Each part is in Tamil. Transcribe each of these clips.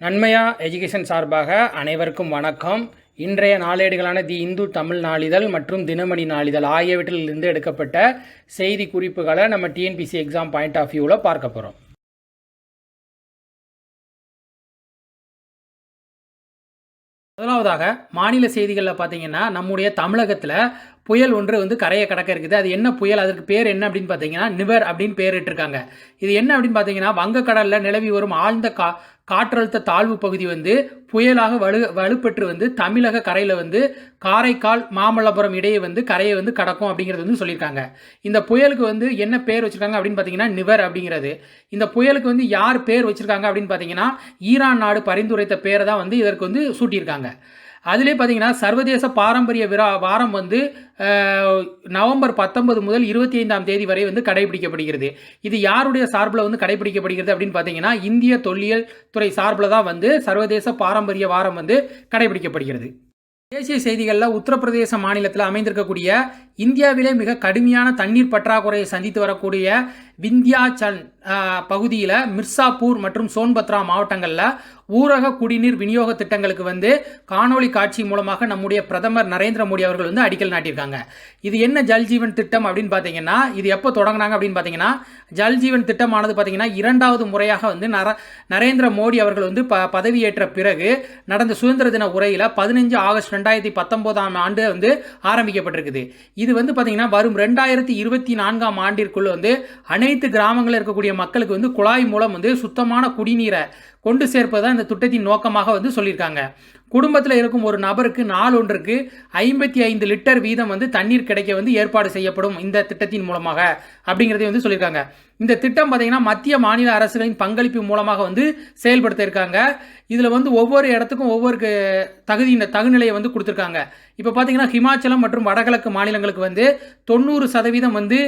நன்மையா எஜுகேஷன் சார்பாக அனைவருக்கும் வணக்கம். இன்றைய நாளேடுகளான தி இந்து தமிழ் நாளிதழ் மற்றும் தினமணி நாளிதழ் ஆகியவற்றிலிருந்து எடுக்கப்பட்ட செய்தி குறிப்புகளை நம்ம டிஎன்பிசி எக்ஸாம் பாயிண்ட் ஆஃப் வியூவில் பார்க்க போகிறோம். முதலாவதாக மாநில செய்திகளில் பார்த்தீங்கன்னா நம்முடைய தமிழகத்தில் புயல் ஒன்று கரையை கடக்க இருக்குது. அது என்ன புயல், அதற்கு பேர் என்ன அப்படின்னு பார்த்தீங்கன்னா நிவர் அப்படின்னு பேரிட்டிருக்காங்க. இது என்ன அப்படின்னு பார்த்தீங்கன்னா வங்கக்கடலில் நிலவி வரும் ஆழ்ந்த காற்றழுத்த தாழ்வு பகுதி புயலாக வலுப்பெற்று தமிழக கரையில் காரைக்கால் மாமல்லபுரம் இடையே கரையை கடக்கும் அப்படிங்கிறது சொல்லியிருக்காங்க. இந்த புயலுக்கு என்ன பேர் வச்சுருக்காங்க அப்படின்னு பார்த்தீங்கன்னா நிவர் அப்படிங்கிறது. இந்த புயலுக்கு யார் பேர் வச்சுருக்காங்க அப்படின்னு பார்த்தீங்கன்னா ஈரான் நாடு பரிந்துரைத்த பேரை தான் இதற்கு சூட்டியிருக்காங்க. அதிலே பார்த்தீங்கன்னா சர்வதேச பாரம்பரிய வாரம் நவம்பர் 19 முதல் 25ஆம் தேதி வரை கடைபிடிக்கப்படுகிறது. இது யாருடைய சார்பில் கடைபிடிக்கப்படுகிறது அப்படின்னு பார்த்தீங்கன்னா இந்திய தொல்லியல் துறை சார்பில் தான் சர்வதேச பாரம்பரிய வாரம் கடைபிடிக்கப்படுகிறது. தேசிய செய்திகளில் உத்தரப்பிரதேச மாநிலத்தில் அமைந்திருக்கக்கூடிய இந்தியாவிலே மிக கடுமையான தண்ணீர் பற்றாக்குறையை சந்தித்து வரக்கூடிய விந்தியாச்சல் பகுதியில் மிர்சாப்பூர் மற்றும் சோன்பத்ரா மாவட்டங்களில் ஊரக குடிநீர் விநியோக திட்டங்களுக்கு காணொலி காட்சி மூலமாக நம்முடைய பிரதமர் நரேந்திர மோடி அவர்கள் அடிக்கல் நாட்டியிருக்காங்க. இது என்ன ஜல்ஜீவன் திட்டம் அப்படின்னு பார்த்தீங்கன்னா இது எப்போ தொடங்கினாங்க அப்படின்னு பார்த்தீங்கன்னா ஜல்ஜீவன் திட்டமானது பார்த்தீங்கன்னா 2வது முறையாக நரேந்திர மோடி அவர்கள் பதவியேற்ற பிறகு நடந்த சுதந்திர தின உரையில் 15 ஆகஸ்ட் 2019ஆம் ஆண்டு ஆரம்பிக்கப்பட்டிருக்குது. இது பார்த்தீங்கன்னா வரும் 2024ஆம் ஆண்டிற்குள் அனைத்து கிராமங்களில் இருக்கக்கூடிய மக்களுக்கு குழாய் மூலம் சுத்தமான குடிநீரை கொண்டு சேர்ப்பதுதான் இந்த திட்டத்தின் நோக்கமாக சொல்லியிருக்காங்க. குடும்பத்தில் இருக்கும் ஒரு நபருக்கு நாளொன்றுக்கு 55 லிட்டர் வீதம் தண்ணீர் கிடைக்க ஏற்பாடு செய்யப்படும் இந்த திட்டத்தின் மூலமாக அப்படிங்கிறதை சொல்லியிருக்காங்க. இந்த திட்டம் பார்த்தீங்கன்னா மத்திய மாநில அரசுகளின் பங்களிப்பு மூலமாக செயல்படுத்த இருக்காங்க. இதில் ஒவ்வொரு இடத்துக்கும் ஒவ்வொரு தகுநிலையை கொடுத்துருக்காங்க. இப்போ பார்த்தீங்கன்னா ஹிமாச்சலம் மற்றும் வடகிழக்கு மாநிலங்களுக்கு 90%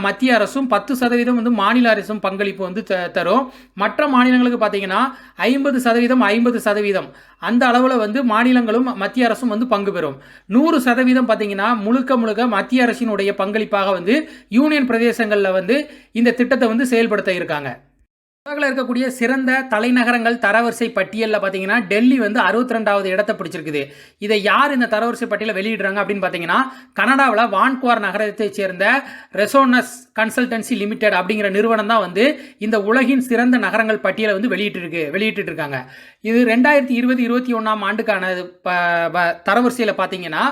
மத்திய அரசும் 10% மாநில அரசும் பங்களிப்பு தரும். மற்ற மாநிலங்களுக்கு பார்த்தீங்கன்னா 50% 50% அந்த அளவில் மாநிலங்களும் மத்திய அரசும் பங்கு பெறும். 100% பார்த்தீங்கன்னா முழுக்க மத்திய அரசினுடைய பங்களிப்பாக யூனியன் பிரதேசங்களில் இந்த திட்டத்தை செயல்படுத்த இருக்காங்க. உலகில் இருக்கக்கூடிய சிறந்த தலைநகரங்கள் தரவரிசை பட்டியலில் பார்த்தீங்கன்னா டெல்லி 62வது இடத்தை பிடிச்சிருக்குது. இதை யார் இந்த தரவரிசை பட்டியலை வெளியிடுறாங்க அப்படின்னு பார்த்தீங்கன்னா கனடாவில் வான்குவர் நகரத்தைச் சேர்ந்த ரெசோனஸ் கன்சல்டன்சி லிமிடெட் அப்படிங்கிற நிறுவனம் தான் இந்த உலகின் சிறந்த நகரங்கள் பட்டியலை வெளியிட்டு இருக்காங்க. இது 2020-21ஆம் ஆண்டுக்கான தரவரிசையில் பார்த்தீங்கன்னா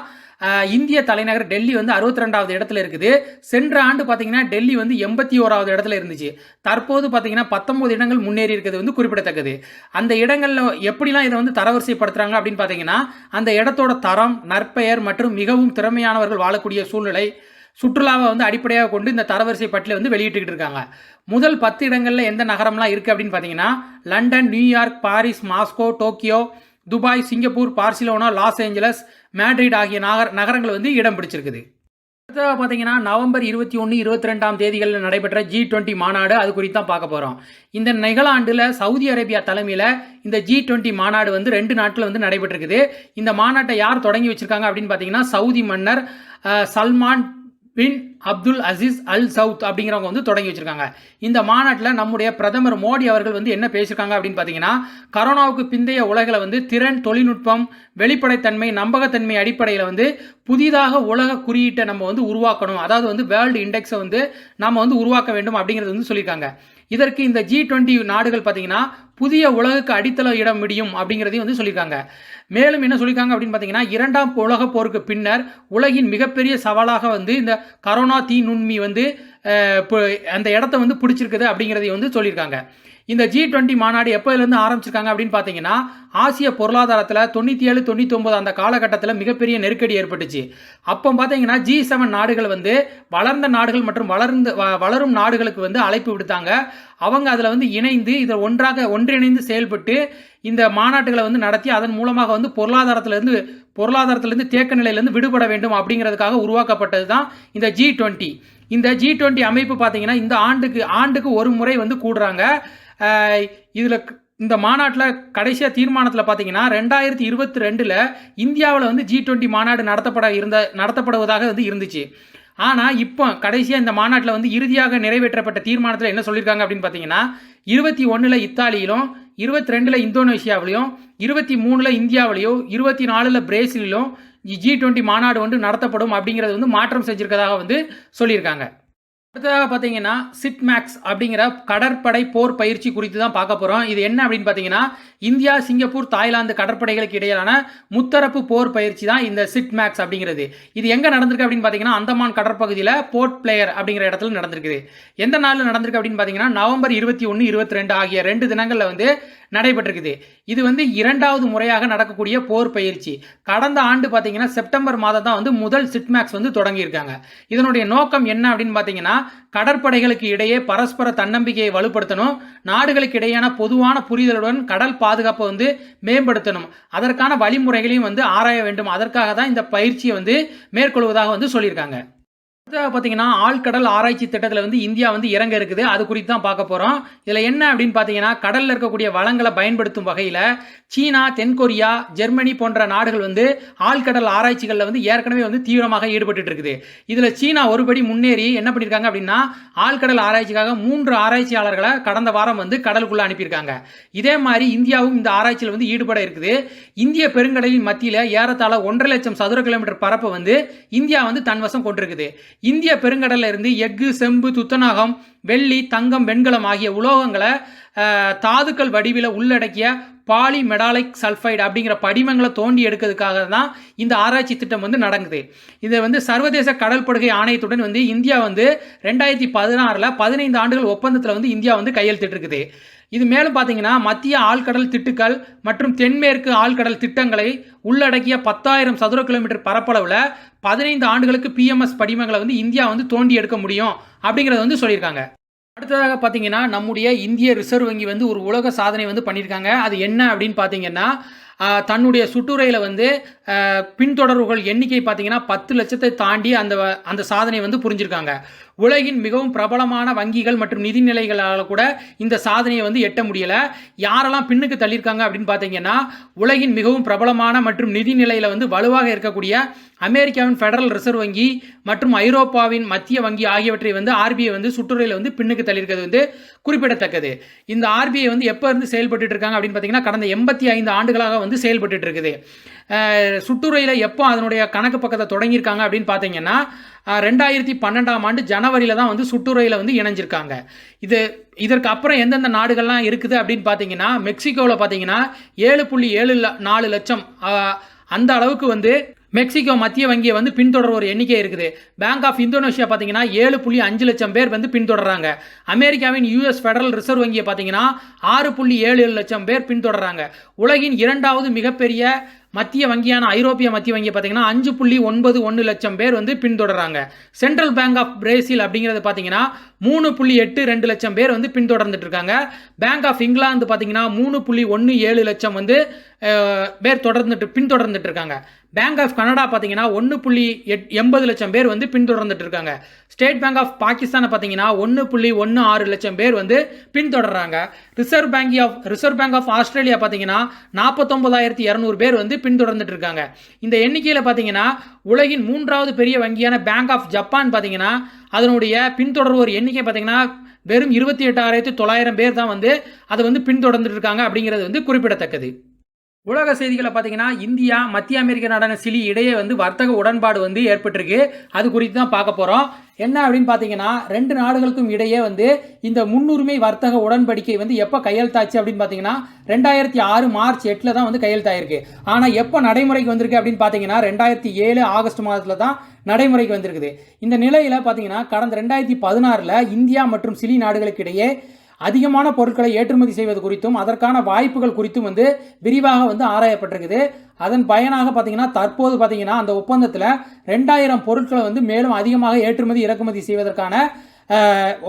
இந்திய தலைநகர் டெல்லி 62வது இடத்துல இருக்குது. சென்ற ஆண்டு பார்த்தீங்கன்னா டெல்லி 81வது இடத்துல இருந்துச்சு. தற்போது பார்த்தீங்கன்னா 19 இடங்கள் முன்னேறி இருக்கிறது குறிப்பிடத்தக்கது. அந்த இடங்களில் எப்படிலாம் இதை தரவரிசைப்படுத்துறாங்க அப்படின்னு பார்த்தீங்கன்னா அந்த இடத்தோட தரம், நற்பெயர் மற்றும் மிகவும் திறமையானவர்கள் வாழக்கூடிய சூழ்நிலை, சுற்றுலாவை அடிப்படையாக கொண்டு இந்த தரவரிசை பட்டியலை வெளியிட்டு இருக்காங்க. முதல் 10 இடங்களில் எந்த நகரம்லாம் இருக்குது அப்படின்னு பார்த்தீங்கன்னா London, New York, Paris, Moscow, Tokyo, Dubai, Singapore, Barcelona, Los Angeles, Madrid ஆகிய நகரங்கள் இடம் பிடிச்சிருக்குது. அடுத்ததாக பார்த்தீங்கன்னா நவம்பர் 21, 22ஆம் தேதிகளில் நடைபெற்ற G20 மாநாடு, அது குறித்து தான் பார்க்க போகிறோம். இந்த நிகழாண்டில் சவுதி அரேபியா தலைமையில் இந்த G20 மாநாடு 2 நாட்கள் நடைபெற்றிருக்குது. இந்த மாநாட்டை யார் தொடங்கி வச்சிருக்காங்க அப்படின்னு பார்த்தீங்கன்னா சவுதி மன்னர் சல்மான் பின் அப்துல் அசீஸ் அல் சவுத் அப்படிங்கிறவங்க தொடங்கி வச்சிருக்காங்க. இந்த மாநாட்டில் நம்முடைய பிரதமர் மோடி அவர்கள் என்ன பேசியிருக்காங்க அப்படின்னு பார்த்தீங்கன்னா கரோனாவுக்கு பிந்தைய உலகில் திறன், தொழில்நுட்பம், வெளிப்படைத்தன்மை, நம்பகத்தன்மை அடிப்படையில் புதிதாக உலக குறியீட்டை நம்ம உருவாக்கணும். அதாவது வேர்ல்டு இண்டெக்ஸை நம்ம உருவாக்க வேண்டும் அப்படிங்கிறது சொல்லியிருக்காங்க. இதற்கு இந்த G20 நாடுகள் பார்த்தீங்கன்னா புதிய உலகுக்கு அடித்தள இடம் முடியும் அப்படிங்கிறதையும் சொல்லியிருக்காங்க. மேலும் என்ன சொல்லியிருக்காங்க அப்படின்னு பார்த்தீங்கன்னா 2ஆம் உலகப் போருக்கு பின்னர் உலகின் மிகப்பெரிய சவாலாக இந்த கரோனா தீ நுண்மி அந்த இடத்த பிடிச்சிருக்குது அப்படிங்கிறதையும் சொல்லியிருக்காங்க. இந்த G20 மாநாடு எப்போதுலேருந்து ஆரம்பிச்சிருக்காங்க அப்படின்னு பார்த்தீங்கன்னா ஆசிய பொருளாதாரத்தில் 97-99 அந்த காலகட்டத்தில் மிகப்பெரிய நெருக்கடி ஏற்பட்டுச்சு. அப்போ பார்த்தீங்கன்னா G7 நாடுகள் வளர்ந்த நாடுகள் மற்றும் வளரும் நாடுகளுக்கு அழைப்பு விடுத்தாங்க. அவங்க அதில் இணைந்து இதை ஒன்றிணைந்து செயல்பட்டு இந்த மாநாட்டுகளை நடத்தி அதன் மூலமாக பொருளாதாரத்திலிருந்து தேக்க நிலையிலிருந்து விடுபட வேண்டும் அப்படிங்கிறதுக்காக உருவாக்கப்பட்டது தான் இந்த G20. இந்த G20 அமைப்பு பார்த்தீங்கன்னா இந்த ஆண்டுக்கு ஒரு முறை கூடுறாங்க. இதில் இந்த மாநாட்டில் கடைசியாக தீர்மானத்தில் பார்த்தீங்கன்னா 2022 இந்தியாவில் G20 மாநாடு நடத்தப்படுவதாக இருந்துச்சு. ஆனால் இப்போ கடைசியாக இந்த மாநாட்டில் இறுதியாக நிறைவேற்றப்பட்ட தீர்மானத்தில் என்ன சொல்லியிருக்காங்க அப்படின்னு பார்த்தீங்கன்னா 21 இத்தாலியிலும் 22ல் இந்தோனேஷியாவிலையும் 23ல் இந்தியாவிலையும் 24ல் பிரேசிலும் G20 மாநாடு வந்து நடத்தப்படும் அப்படிங்கிறது வந்து மாற்றம் செஞ்சிருக்கதாக வந்து சொல்லியிருக்காங்க. அடுத்ததாக பார்த்தீங்கன்னா சிட்மேக்ஸ் அப்படிங்கிற கடற்படை போர் பயிற்சி குறித்து தான் பார்க்க போகிறோம். இது என்ன அப்படின்னு பார்த்தீங்கன்னா இந்தியா, சிங்கப்பூர், தாய்லாந்து கடற்படைகளுக்கு இடையிலான முத்தரப்பு போர் பயிற்சி தான் இந்த சிட்மேக்ஸ் அப்படிங்கிறது. இது எங்கே நடந்திருக்கு அப்படின்னு பார்த்தீங்கன்னா அந்தமான் கடற்பகுதியில் போர்ட் பிளேயர் அப்படிங்கிற இடத்துல நடந்திருக்குது. எந்த நாளில் நடந்திருக்கு அப்படின்னு பார்த்தீங்கன்னா நவம்பர் 21, 22 ஆகிய 2 தினங்களில் வந்து நடைபெற்றிருக்குது. இது வந்து 2வது முறையாக நடக்கக்கூடிய போர் பயிற்சி. கடந்த ஆண்டு பார்த்தீங்கன்னா செப்டம்பர் மாதம் தான் வந்து முதல் சிட்மேக்ஸ் வந்து தொடங்கியிருக்காங்க. இதனுடைய நோக்கம் என்ன அப்படின்னு பார்த்தீங்கன்னா கடற்படைகளுக்கு இடையே பரஸ்பர தன்னம்பிக்கையை வலுப்படுத்தணும், நாடுகளுக்கு இடையேயான பொதுவான புரிதலுடன் கடல் பாதுகாப்பை வந்து மேம்படுத்தணும், அதற்கான வழிமுறைகளையும் வந்து ஆராய வேண்டும். அதற்காக தான் இந்த பயிற்சியை வந்து மேற்கொள்வதாக வந்து சொல்லியிருக்காங்க. பார்த்தீங்கன்னா ஆழ்கடல் ஆராய்ச்சி திட்டத்தில் வந்து இந்தியா வந்து இறங்க இருக்குது. அது குறித்து தான் பார்க்க போகிறோம். இதில் என்ன அப்படின்னு பார்த்தீங்கன்னா கடலில் இருக்கக்கூடிய வளங்களை பயன்படுத்தும் வகையில் சீனா, தென்கொரியா, ஜெர்மனி போன்ற நாடுகள் வந்து ஆழ்கடல் ஆராய்ச்சிகளில் வந்து ஏற்கனவே வந்து தீவிரமாக ஈடுபட்டு இருக்குது. இதில் சீனா ஒருபடி முன்னேறி என்ன பண்ணியிருக்காங்க அப்படின்னா ஆழ்கடல் ஆராய்ச்சிக்காக 3 ஆராய்ச்சியாளர்களை கடந்த வாரம் வந்து கடலுக்குள்ளே அனுப்பியிருக்காங்க. இதே மாதிரி இந்தியாவும் இந்த ஆராய்ச்சியில் வந்து ஈடுபட இருக்குது. இந்திய பெருங்கடலின் மத்தியில் ஏறத்தாழ 1.5 லட்சம் சதுர கிலோமீட்டர் பரப்பை வந்து இந்தியா வந்து தன்வசம் கொண்டிருக்குது. இந்திய பெருங்கடல்ல இருந்து எஃகு, செம்பு, துத்தநாகம், வெள்ளி, தங்கம், வெண்கலம் ஆகிய உலோகங்களை தாதுக்கள் வடிவில் உள்ளடக்கிய பாலி மெடாலிக் சல்ஃபைடு அப்படிங்கிற படிமங்களை தோண்டி எடுக்கிறதுக்காக தான் இந்த ஆராய்ச்சி திட்டம் வந்து நடக்குது. இதை வந்து சர்வதேச கடல் படுகை ஆணையத்துடன் வந்து இந்தியா வந்து 2016ல் 15 ஆண்டுகள் ஒப்பந்தத்தில் வந்து இந்தியா வந்து கையெழுத்திட்டிருக்குது. இது மேலும் பார்த்தீங்கன்னா மத்திய ஆழ்கடல் திட்டுக்கள் மற்றும் தென்மேற்கு ஆழ்கடல் திட்டங்களை உள்ளடக்கிய 10,000 சதுர கிலோமீட்டர் பரப்பளவில் 15 ஆண்டுகளுக்கு PMS படிமங்களை வந்து இந்தியா வந்து தோண்டி எடுக்க முடியும் அப்படிங்கிறத வந்து சொல்லியிருக்காங்க. அடுத்ததாக பார்த்தீங்கன்னா நம்முடைய இந்திய ரிசர்வ் வங்கி வந்து ஒரு உலக சாதனை வந்து பண்ணியிருக்காங்க. அது என்ன அப்படின்னு பார்த்தீங்கன்னா தன்னுடைய சுற்றுரையில் வந்து பின்தொடர்புகள் எண்ணிக்கை பார்த்தீங்கன்னா 10 லட்சத்தை தாண்டி அந்த சாதனை வந்து புரிஞ்சிருக்காங்க. உலகின் மிகவும் பிரபலமான வங்கிகள் மற்றும் நிதிநிலைகளால் கூட இந்த சாதனையை வந்து எட்ட முடியலை. யாரெல்லாம் பின்னுக்கு தள்ளியிருக்காங்க அப்படின்னு பார்த்தீங்கன்னா உலகின் மிகவும் பிரபலமான மற்றும் நிதிநிலையில் வந்து வலுவாக இருக்கக்கூடிய அமெரிக்காவின் ஃபெடரல் ரிசர்வ் வங்கி மற்றும் ஐரோப்பாவின் மத்திய வங்கி ஆகியவற்றை வந்து RBI வந்து சுற்றுரையில் வந்து பின்னுக்கு தள்ளியிருக்கிறது வந்து குறிப்பிடத்தக்கது. இந்த RBI வந்து எப்போ இருந்து செயல்பட்டு இருக்காங்க அப்படின்னு பார்த்தீங்கன்னா கடந்த 85 ஆண்டுகளாக வந்து செயல்பட்டு இருக்குது. சுற்றுரையில் எப்போ அதனுடைய கணக்கு பக்கத்தை தொடங்கியிருக்காங்க அப்படின்னு பார்த்தீங்கன்னா 2012ஆம் ஆண்டு ஜனவரியில் தான் வந்து சுற்றுரையில் வந்து இணைஞ்சிருக்காங்க. இதற்கு அப்புறம் எந்தெந்த நாடுகள்லாம் இருக்குது அப்படின்னு பார்த்தீங்கன்னா மெக்சிகோவில் பார்த்தீங்கன்னா 7.74 லட்சம் அந்த அளவுக்கு வந்து மெக்சிகோ மத்திய வங்கியை வந்து பின்தொடர ஒரு எண்ணிக்கை இருக்குது. பேங்க் ஆஃப் இந்தோனேஷியா பார்த்தீங்கன்னா 7.5 லட்சம் பேர் வந்து பின்தொடர்றாங்க. அமெரிக்காவின் US ஃபெடரல் ரிசர்வ் வங்கியை பார்த்தீங்கன்னா 6.77 லட்சம் பேர் பின்தொடர்றாங்க. உலகின் 2வது மிகப்பெரிய மத்திய வங்கியான ஐரோப்பிய மத்திய வங்கியை பார்த்தீங்கன்னா 5.91 லட்சம் பேர் வந்து பின்தொடர்றாங்க. சென்ட்ரல் பேங்க் ஆஃப் பிரேசில் அப்படிங்கிறது பார்த்தீங்கன்னா 3.82 லட்சம் பேர் வந்து பின்தொடர்ந்துட்டு இருக்காங்க. பேங்க் ஆஃப் இங்கிலாந்து பார்த்தீங்கன்னா 3.17 லட்சம் வந்து பேர் பின்தொடர்ந்துட்டு இருக்காங்க. பேங்க் ஆஃப் கனடா பார்த்தீங்கன்னா 1.80 லட்சம் பேர் வந்து பின்தொடர்ந்துட்டு இருக்காங்க. ஸ்டேட் பேங்க் ஆஃப் பாகிஸ்தானை பார்த்தீங்கன்னா 1.16 லட்சம் பேர் வந்து பின்தொடர்றாங்க. ரிசர்வ் பேங்க் ஆஃப் ஆஸ்திரேலியா பார்த்தீங்கன்னா 49,200 பேர் வந்து பின்தொடர்ந்துட்டு இருக்காங்க. இந்த எண்ணிக்கையில் பார்த்தீங்கன்னா உலகின் 3வது பெரிய வங்கியான பேங்க் ஆஃப் ஜப்பான் பார்த்தீங்கன்னா அதனுடைய பின்தொடர்வோர் எண்ணிக்கை பார்த்தீங்கன்னா வெறும் 28,900 பேர் தான் வந்து அதை வந்து பின்தொடர்ந்துட்டு இருக்காங்க அப்படிங்கிறது வந்து குறிப்பிடத்தக்கது. உலக செய்திகளை பார்த்தீங்கன்னா இந்தியா, மத்திய அமெரிக்க நாடான சிலி இடையே வந்து வர்த்தக உடன்பாடு வந்து ஏற்பட்டிருக்கு. அது குறித்து தான் பார்க்க போகிறோம். என்ன அப்படின்னு பார்த்தீங்கன்னா 2 நாடுகளுக்கும் இடையே வந்து இந்த முன்னுரிமை வர்த்தக உடன்படிக்கை வந்து எப்போ கையெழுத்தாச்சு அப்படின்னு பார்த்தீங்கன்னா 2006 மார்ச் 8 தான் வந்து கையெழுத்தாயிருக்கு. ஆனால் எப்போ நடைமுறைக்கு வந்திருக்கு அப்படின்னு பார்த்தீங்கன்னா 2007 ஆகஸ்ட் மாதத்தில் தான் நடைமுறைக்கு வந்திருக்குது. இந்த நிலையில் பார்த்தீங்கன்னா கடந்த 2016ல் இந்தியா மற்றும் சிலி நாடுகளுக்கு இடையே அதிகமான பொருட்களை ஏற்றுமதி செய்வது குறித்தும் அதற்கான வாய்ப்புகள் குறித்தும் வந்து விரிவாக வந்து ஆராயப்பட்டிருக்குது. அதன் பயனாக பார்த்தீங்கன்னா தற்போது பார்த்தீங்கன்னா அந்த ஒப்பந்தத்தில் 2000 பொருட்களை வந்து மேலும் அதிகமாக ஏற்றுமதி இறக்குமதி செய்வதற்கான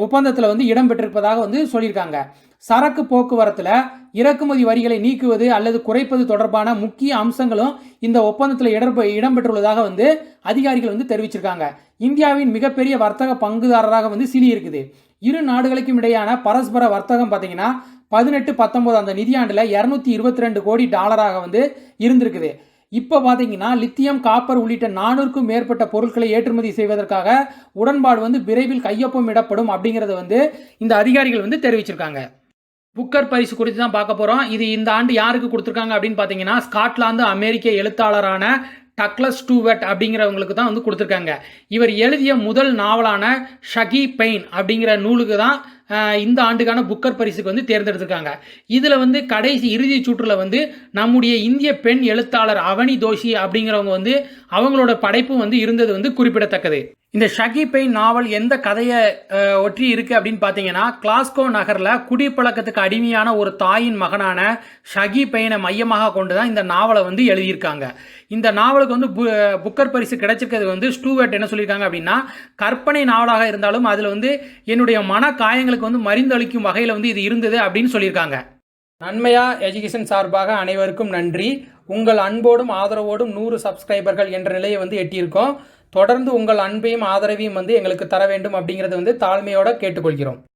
ஒப்பந்தத்தில் வந்து இடம்பெற்றிருப்பதாக வந்து சொல்லியிருக்காங்க. சரக்கு போக்குவரத்தில் இறக்குமதி வரிகளை நீக்குவது அல்லது குறைப்பது தொடர்பான முக்கிய அம்சங்களும் இந்த ஒப்பந்தத்தில் இடம்பெற்றுள்ளதாக வந்து அதிகாரிகள் வந்து தெரிவிச்சிருக்காங்க. இந்தியாவின் மிகப்பெரிய வர்த்தக பங்குதாரராக வந்து சிலி இருக்குது. இரு நாடுகளுக்கும் இடையான பரஸ்பர வர்த்தகம் பார்த்தீங்கன்னா 18-19 அந்த நிதியாண்டில் $222 கோடி வந்து இருந்திருக்குது. இப்போ பார்த்தீங்கன்னா லித்தியம், காப்பர் உள்ளிட்ட 400க்கும் மேற்பட்ட பொருட்களை ஏற்றுமதி செய்வதற்காக உடன்பாடு வந்து விரைவில் கையொப்பமிடப்படும் அப்படிங்கிறத வந்து இந்த அதிகாரிகள் வந்து தெரிவிச்சிருக்காங்க. புக்கர் பரிசு குறித்து தான் பார்க்க போகிறோம். இது இந்த ஆண்டு யாருக்கு கொடுத்துருக்காங்க அப்படின்னு பார்த்தீங்கன்னா, ஸ்காட்லாந்து அமெரிக்க எழுத்தாளரான டக்ளஸ் ஸ்டூவர்ட் அப்படிங்கிறவங்களுக்கு தான் வந்து கொடுத்துருக்காங்க. இவர் எழுதிய முதல் நாவலான ஷகி பெயின் அப்படிங்கிற நூலுக்கு தான் இந்த ஆண்டுக்கான புக்கர் பரிசுக்கு வந்து தேர்ந்தெடுத்திருக்காங்க. இதில் வந்து கடைசி இறுதி சுற்றில் வந்து நம்முடைய இந்திய பெண் எழுத்தாளர் அவனி தோஷி அப்படிங்கிறவங்க வந்து அவங்களோட படைப்பும் வந்து இருந்தது வந்து குறிப்பிடத்தக்கது. இந்த ஷகி பெயின் நாவல் எந்த கதையை ஒற்றி இருக்குது அப்படின்னு பார்த்தீங்கன்னா, கிளாஸ்கோ நகரில் குடிப்பழக்கத்துக்கு அடிமையான ஒரு தாயின் மகனான ஷகி பெயினை மையமாக கொண்டு தான் இந்த நாவலை வந்து எழுதியிருக்காங்க. இந்த நாவலுக்கு வந்து புக்கர் பரிசு கிடைச்சிருக்கிறது வந்து ஸ்டூவர்ட் என்ன சொல்லியிருக்காங்க அப்படின்னா, கற்பனை நாவலாக இருந்தாலும் அதில் வந்து என்னுடைய மன காயங்களுக்கு வந்து மருந்தளிக்கும் வகையில் வந்து இது இருந்தது அப்படின்னு சொல்லியிருக்காங்க. நன்மையா எஜுகேஷன் சார்பாக அனைவருக்கும் நன்றி. உங்கள் அன்போடும் ஆதரவோடும் 100 சப்ஸ்கிரைபர்கள் என்ற நிலையை வந்து எட்டியிருக்கோம். தொடர்ந்து உங்கள் அன்பையும் ஆதரவையும் வந்து எங்களுக்கு தர வேண்டும் அப்படிங்கிறது வந்து தாழ்மையோடு கேட்டுக்கொள்கிறோம்.